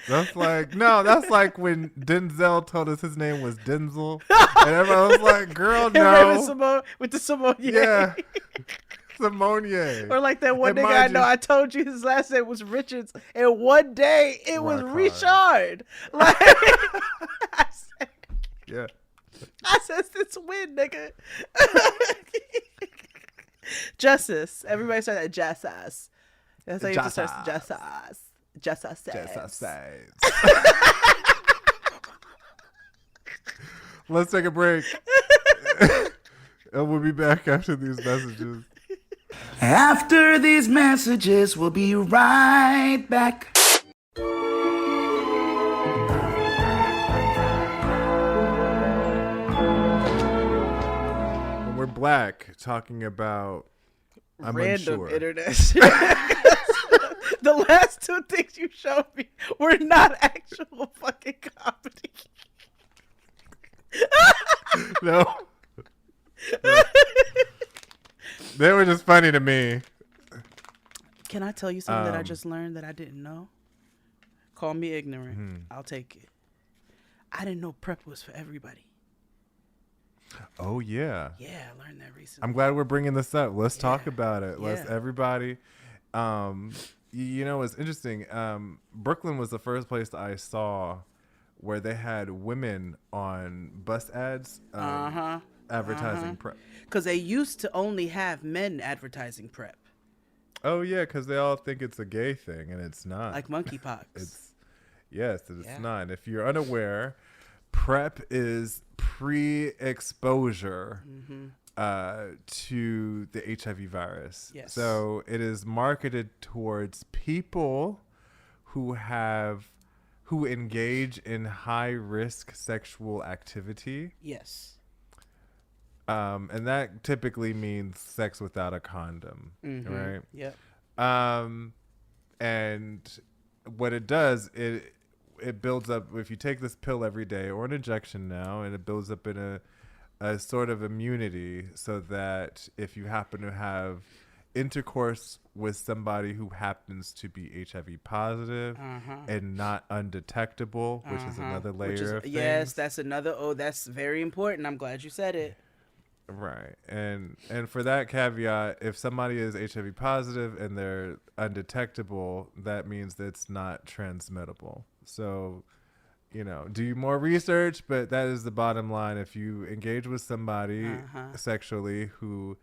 That's like that's like when Denzel told us his name was Denzel, and everyone was like, "Girl, no." With the Simone. Yeah, Simone. Or like that one And nigga I mind know, you- I told you his last name was Richards, and one day it was Richard. Like, Yeah. I said, since when, nigga? Justice. Everybody started at Justice. That's how you have to start. Justice. Justice. Let's take a break. And we'll be back after these messages. After these messages, we'll be right back. When we're black, talking about I'm Random unsure. internet shit. The last two things you showed me were not actual fucking comedy. No. They were just funny to me. Can I tell you something that I just learned that I didn't know? Call me ignorant. I'll take it. I didn't know prep was for everybody. Oh yeah. Yeah, I learned that recently. I'm glad we're bringing this up. Let's talk about it. Let's Yeah. everybody. You know, it's interesting. Brooklyn was the first place I saw where they had women on bus ads advertising prep. Because they used to only have men advertising prep, Oh yeah, because they all think it's a gay thing, and it's not. like monkeypox. It's it's Yeah. not. And if you're unaware, PrEP is pre-exposure to the HIV virus. Yes. So it is marketed towards people who engage in high-risk sexual activity. Yes. And that typically means sex without a condom, right? Yep. And what it does, it builds up. If you take this pill every day or an injection now, and it builds up in a sort of immunity, so that if you happen to have intercourse with somebody who happens to be HIV positive and not undetectable, which is another layer of things. Yes, that's another. Oh, that's very important. I'm glad you said it. Right. And for that caveat, if somebody is HIV positive and they're undetectable, that means that it's not transmittable. So, you know, do more research, but that is the bottom line. If you engage with somebody sexually who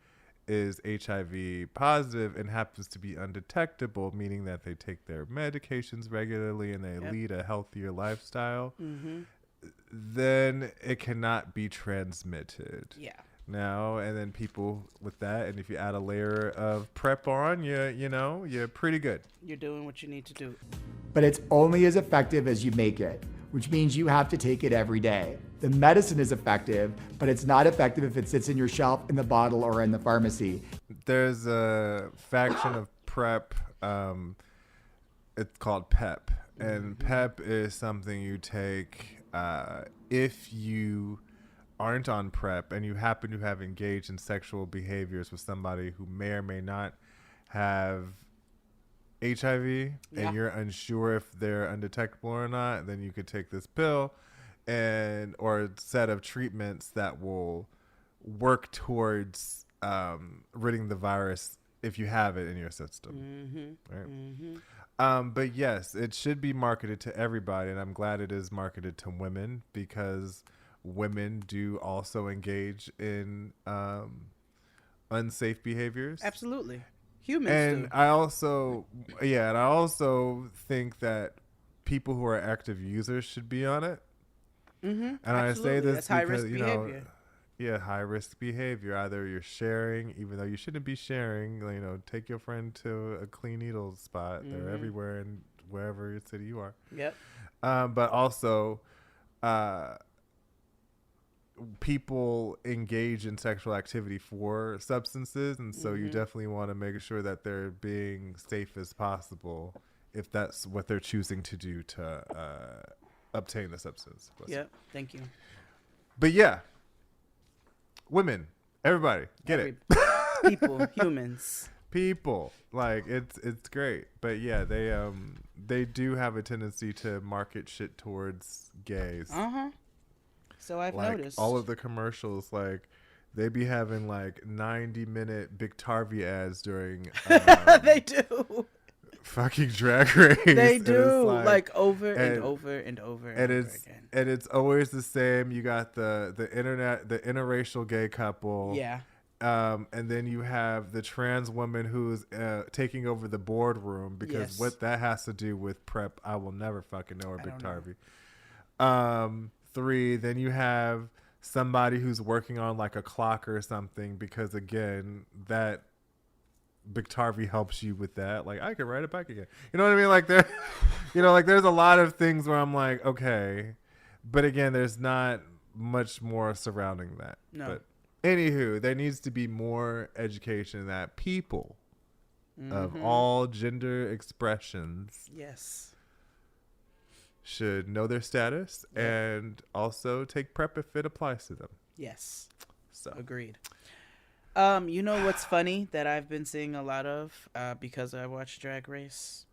is HIV positive and happens to be undetectable, meaning that they take their medications regularly and they lead a healthier lifestyle, then it cannot be transmitted. Yeah. Now, and then people with that, and if you add a layer of PrEP on, you're pretty good. You're doing what you need to do. But it's only as effective as you make it, which means you have to take it every day. The medicine is effective, but it's not effective if it sits in your shelf, in the bottle, or in the pharmacy. There's a faction of PrEP, it's called PEP, and PEP is something you take if you aren't on PrEP and you happen to have engaged in sexual behaviors with somebody who may or may not have HIV and you're unsure if they're undetectable or not, then you could take this pill or a set of treatments that will work towards ridding the virus if you have it in your system. Right? But yes, it should be marketed to everybody, and I'm glad it is marketed to women because women do also engage in unsafe behaviors. Absolutely. Humans and do. I also think that people who are active users should be on it. And I say this because, you know, high risk behavior. Either you're sharing, even though you shouldn't be sharing, you know, take your friend to a clean needle spot. They're everywhere in wherever city you are. Yep. But also, people engage in sexual activity for substances, and so you definitely want to make sure that they're being safe as possible if that's what they're choosing to do to obtain the substance. Yep. Thank you. But yeah, women, everybody, get it. People, humans. People, like it's great. But yeah, they do have a tendency to market shit towards gays. So I've like, noticed all of the commercials, like they be having like 90-minute Biktarvy ads during they do fucking Drag Race. They do, like over and over and over and over again. And it's always the same. You got the interracial gay couple. Yeah. And then you have the trans woman who's taking over the boardroom because what that has to do with PrEP, I will never fucking know, or Biktarvy. 3, then you have somebody who's working on like a clock or something because again, that Biktarvy helps you with that. Like I could write it back again. You know what I mean? Like there, you know, like there's a lot of things where I'm like, okay, but again, there's not much more surrounding that. No. But anywho, there needs to be more education that people of all gender expressions should know their status and also take PrEP if it applies to them. Yes. So agreed. You know what's funny that I've been seeing a lot of because I watch Drag Race?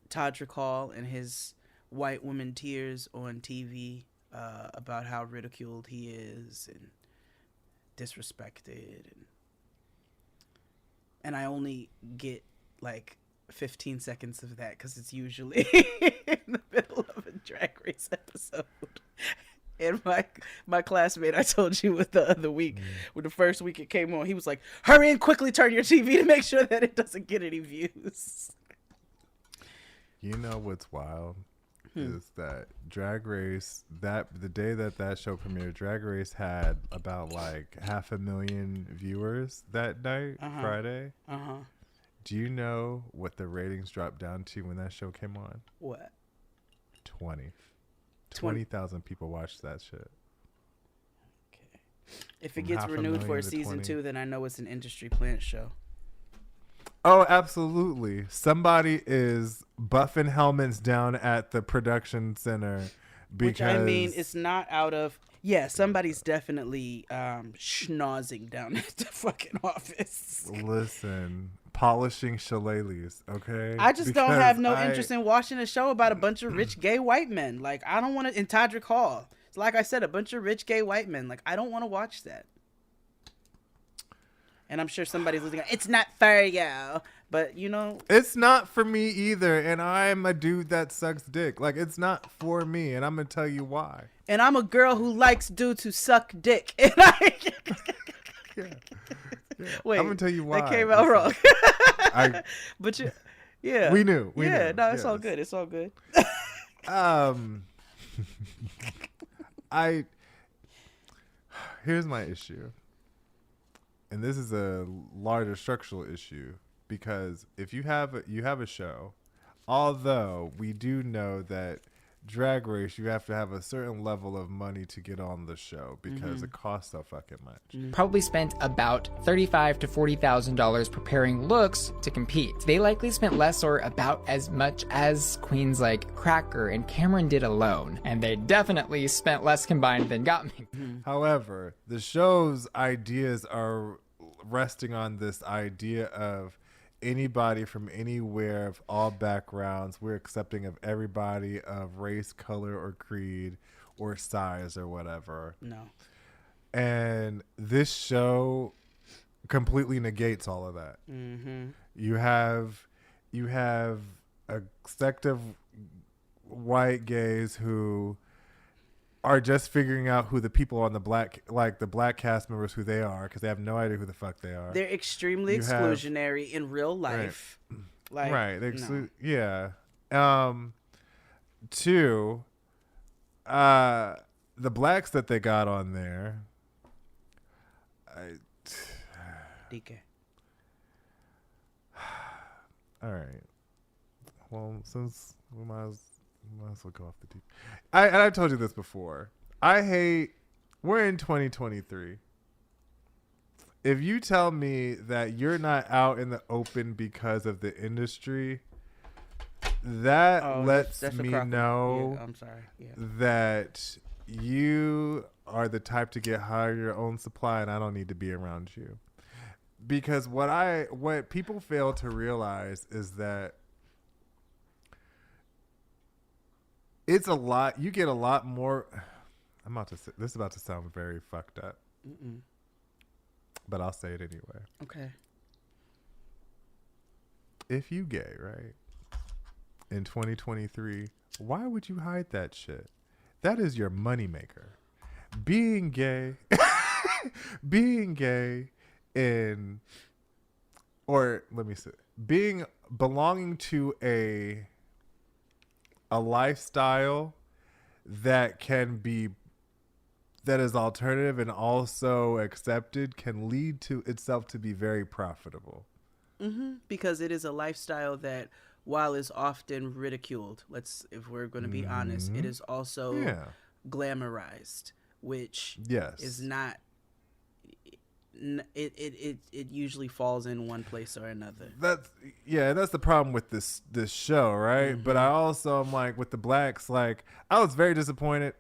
Todrick Hall and his white woman tears on TV about how ridiculed he is and disrespected. And I only get like 15 seconds of that because it's usually in the middle of a Drag Race episode. And my classmate I told you with the other week, when the first week it came on, he was like, hurry and quickly turn your TV to make sure that it doesn't get any views. You know what's wild is that Drag Race, the day that show premiered, Drag Race had about like 500,000 viewers that night, Friday. Do you know what the ratings dropped down to when that show came on? What? 20,000 people watched that shit. Okay. If it gets renewed for a season 2, then I know it's an industry plant show. Oh, absolutely. Somebody is buffing helmets down at the production center because... Which, I mean, it's not out of... Yeah, somebody's definitely schnozzing down at the fucking office. Listen, polishing shillelaghs, okay? I just don't have no interest in watching a show about a bunch of rich gay white men. Like, I don't want to... In Todrick Hall. It's like I said, a bunch of rich gay white men. Like, I don't want to watch that. And I'm sure somebody's listening. It's not for you, but you know, it's not for me either. And I'm a dude that sucks dick. Like, it's not for me, and I'm gonna tell you why. And I'm a girl who likes dudes who suck dick. And Wait, I'm gonna tell you why. That came out wrong. But yeah, we knew. We knew. No, it's all good. It's all good. Here's my issue. And this is a larger structural issue because if you have a show, although we do know that Drag Race, you have to have a certain level of money to get on the show because it costs so fucking much. Probably spent about $35,000 to $40,000 preparing looks to compete. They likely spent less or about as much as queens like Cracker and Cameron did alone, and they definitely spent less combined than Gottmik. However, the show's ideas are resting on this idea of anybody from anywhere of all backgrounds. We're accepting of everybody of race, color, or creed, or size, or whatever. No. And this show completely negates all of that. Mm-hmm. You have a sect of white gays who are just figuring out who the people on the black cast members, who they are, because they have no idea who the fuck they are. They're extremely exclusionary in real life. Right. Like, right. They no. Yeah. Two, the blacks that they got on there. DK. All right. Well, since we might as well go off the deep. I told you this before. We're in 2023. If you tell me that you're not out in the open because of the industry, that lets me know I'm sorry. Yeah. that you are the type to get hire your own supply, and I don't need to be around you. Because what people fail to realize is that it's a lot. You get a lot more. This is about to sound very fucked up. Mm-mm. But I'll say it anyway. Okay. If you gay, right, in 2023, why would you hide that shit? That is your moneymaker. Being gay, belonging to a lifestyle that is alternative and also accepted can lead to itself to be very profitable. Mm-hmm. Because it is a lifestyle that, while is often ridiculed, if we're going to be honest, it is also glamorized, which is not. It usually falls in one place or another. That's the problem with this show, right? Mm-hmm. But I also am like, with the blacks, like, I was very disappointed.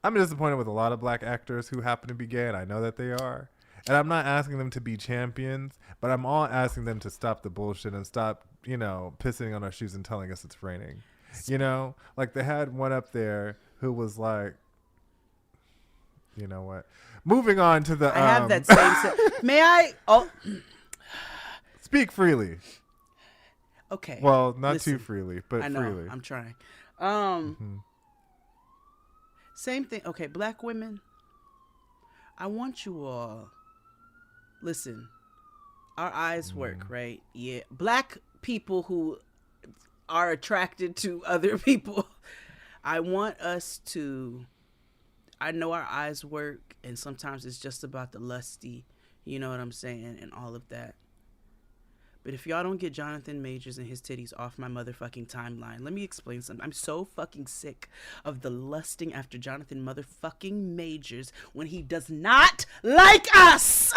I'm disappointed with a lot of black actors who happen to be gay, and I know that they are. And I'm not asking them to be champions, but I'm all asking them to stop the bullshit and stop, pissing on our shoes and telling us it's raining. Like they had one up there who was like, you know what? Moving on to the. I have that same. May I? Oh. Speak freely. Okay. Well, not too freely, but I know, freely. I'm trying. Same thing. Okay, black women. I want you all. Listen, our eyes work, right? Yeah, black people who are attracted to other people. I want us to. I know our eyes work, and sometimes it's just about the lusty, you know what I'm saying, and all of that. But if y'all don't get Jonathan Majors and his titties off my motherfucking timeline, let me explain something. I'm so fucking sick of the lusting after Jonathan motherfucking Majors when he does not like us.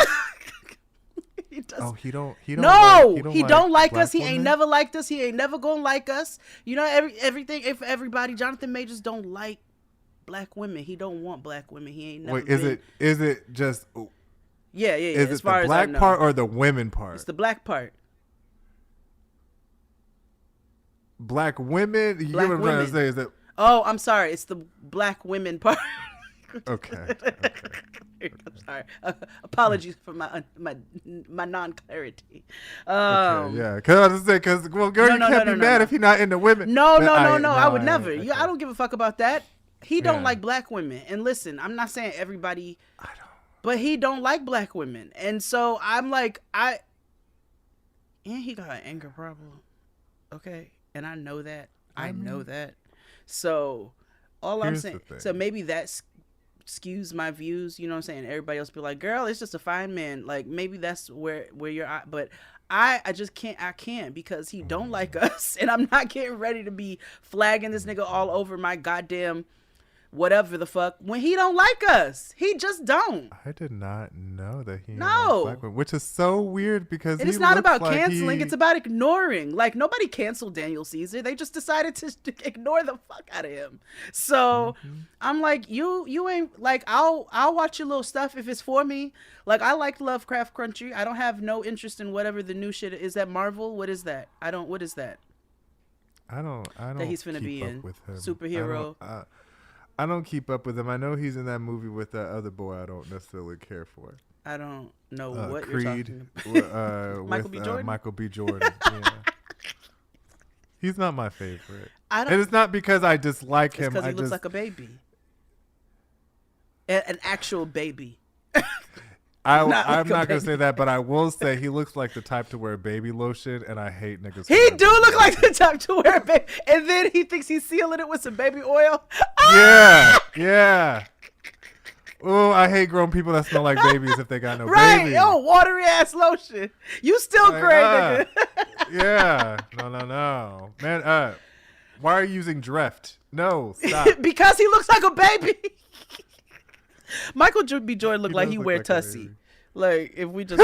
He does. Oh, he don't. No, he don't like us. He women? ain't never liked us. He ain't never gonna like us. Everything. If everybody, Jonathan Majors don't like black women. He don't want black women. He ain't never. Wait, is it just? Yeah. Is as it far the black as I know. part or the women part? It's the black part. Black women. You get what I'm trying to say? Is that? Oh, I'm sorry. It's the black women part. Okay. I'm sorry. Apologies for my non-clarity. Okay, yeah. Because I was saying, girl, you can't be mad if he's not into women. No. I would never. Okay. I don't give a fuck about that. He don't like black women. And listen, I'm not saying everybody. I don't. But he don't like black women, and so I'm like, and he got an anger problem. Okay, and I know that. I know that. So all I'm saying, so maybe that skews my views, you know what I'm saying? Everybody else be like, girl, it's just a fine man. Like, maybe that's where you're at. But I just can't. I can't because he don't like us, and I'm not getting ready to be flagging this nigga all over my goddamn whatever the fuck when he don't like us. He just don't. I did not know that he No. black women, which is so weird because And it's not about canceling, it's about ignoring. Like, nobody canceled Daniel Caesar. They just decided to ignore the fuck out of him. So I'm like, you ain't like, I'll watch your little stuff if it's for me. Like, I like Lovecraft Country. I don't have no interest in whatever the new shit is. That Marvel? What is that? What is that? I don't That he's finna be keep up in. with him. Superhero. I don't keep up with him. I know he's in that movie with that other boy I don't necessarily care for. I don't know what Creed, you're talking about. Michael B. Jordan? Michael B. Jordan. Yeah. He's not my favorite. And it's not because I dislike him. Because he looks like a baby. An actual baby. I'm not going to say that, but I will say he looks like the type to wear baby lotion, and I hate niggas. He do look like the type to wear baby, and then he thinks he's sealing it with some baby oil. Yeah. Oh, I hate grown people that smell like babies if they got no baby. Right, watery ass lotion. You still Like, gray, nigga. Yeah. No. Man, why are you using Dreft? No, stop. Because he looks like a baby. Michael B. Jordan looked like he wear like a Tussie. baby. Like, if we just,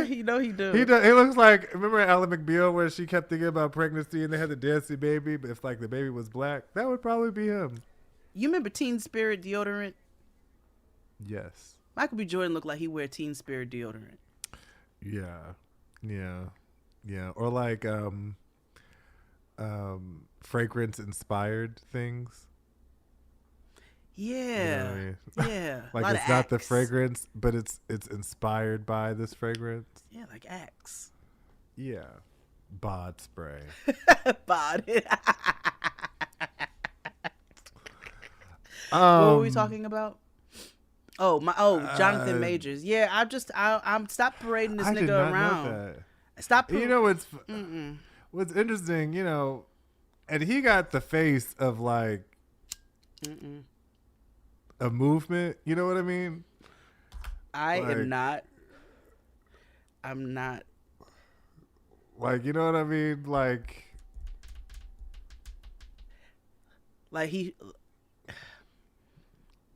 he do. He looks like, remember Ally McBeal where she kept thinking about pregnancy and they had the dancing baby, but if like the baby was black, that would probably be him. You remember Teen Spirit deodorant? Yes. Michael B. Jordan looked like he wear Teen Spirit deodorant. Yeah. Or like fragrance inspired things. Yeah. You know what I mean? Yeah. Like it's not the fragrance, but it's inspired by this fragrance. Yeah, like Axe. Yeah. Bod spray. Bod. What were we talking about? Jonathan Majors. Yeah, I'm stop parading this nigga around. Stop. You know what's interesting, you know, and he got the face of like a movement, you know what I mean? I'm not. Like, you know what I mean? Like he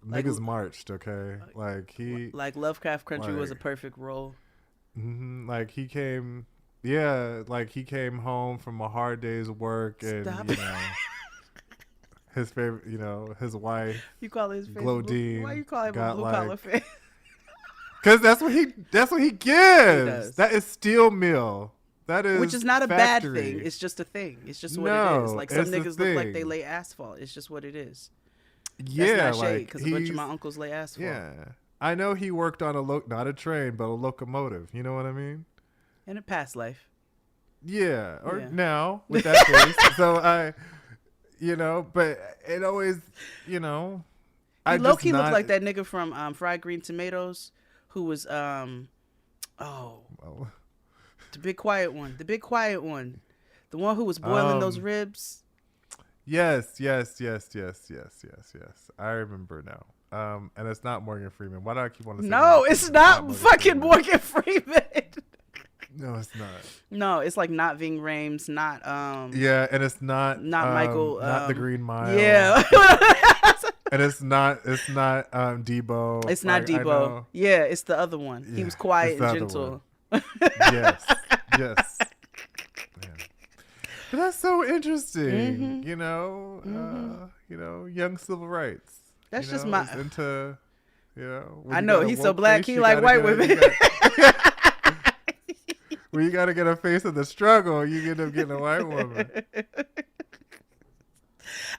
niggas marched, okay? Like Lovecraft Country was a perfect role. Like he came home from a hard day's work and you know his favorite, you know, his wife. You call his face Glodine. Why you call him a blue collar face? Because that's what he gives. That is steel mill. That is, which is not a factory. bad thing. It's just a thing. It's just what it is. Like some niggas look like they lay asphalt. It's just what it is. Yeah, that's not shade because a bunch of my uncles lay asphalt. Yeah, I know he worked on not a train, but a locomotive. You know what I mean? In a past life. Yeah, now with that face. So you know, but it always, you know, he low-key looked like that nigga from Fried Green Tomatoes, who was the big quiet one, the one who was boiling those ribs. Yes. I remember now. And it's not Morgan Freeman. Why do I keep wanting to say no, it's not fucking Morgan Freeman. No, it's not. No, it's like not Ving Rhames, not yeah, and it's not Michael, not the Green Mile. Yeah. And it's not Debo. It's not Debo. Yeah, it's the other one. Yeah, he was quiet and gentle. Yes. Yeah. But that's so interesting. You know, you know, young civil rights. That's just into, you know. I know he's so black. He like white women. When you got to get a face of the struggle, you end up getting a white woman.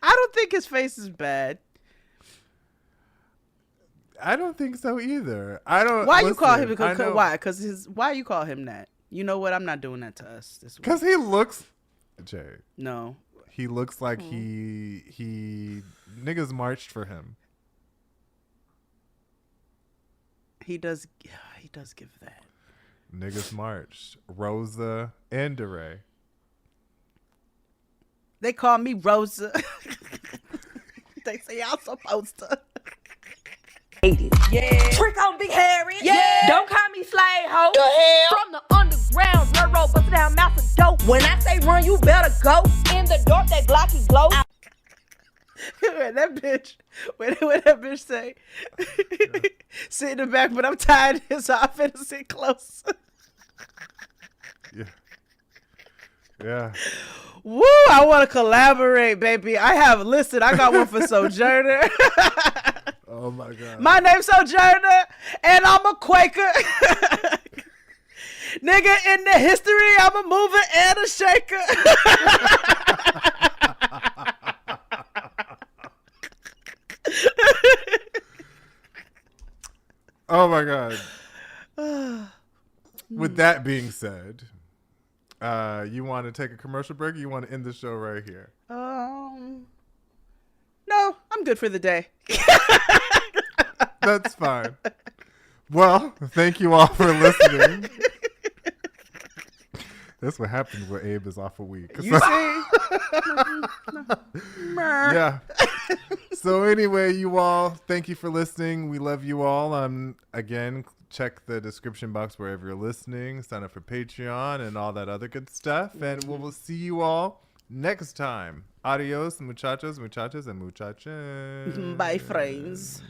I don't think his face is bad. I don't think so either. I don't. Why you call him? Why? Because why you call him that? You know what? I'm not doing that to us this week. Because he looks. Jay. No. He looks like he niggas marched for him. He does give that. Niggas marched. Rosa and DeRay. They call me Rosa. They say y'all supposed to. 80s. Yeah. Trick on Big Harry. Yeah. Don't call me slave hoe. The hell? From the underground railroad, bust down mouth of dope. When I say run, you better go. In the dark, that Glocky glow. When that bitch say, sit in the back, but I'm tired, so I'm finna sit close. Yeah. Yeah. Woo, I want to collaborate, baby. I got one for Sojourner. Oh my God. My name's Sojourner, and I'm a Quaker. Nigga, in the history, I'm a mover and a shaker. Oh my God. With that being said, you want to take a commercial break or you want to end the show right here? No, I'm good for the day. That's fine. Well, thank you all for listening. That's what happens when Abe is off a week. You see? Yeah. So anyway, you all, thank you for listening. We love you all. Again, check the description box wherever you're listening. Sign up for Patreon and all that other good stuff. And we'll see you all next time. Adios, muchachos, muchachas, and muchachas. Bye, friends.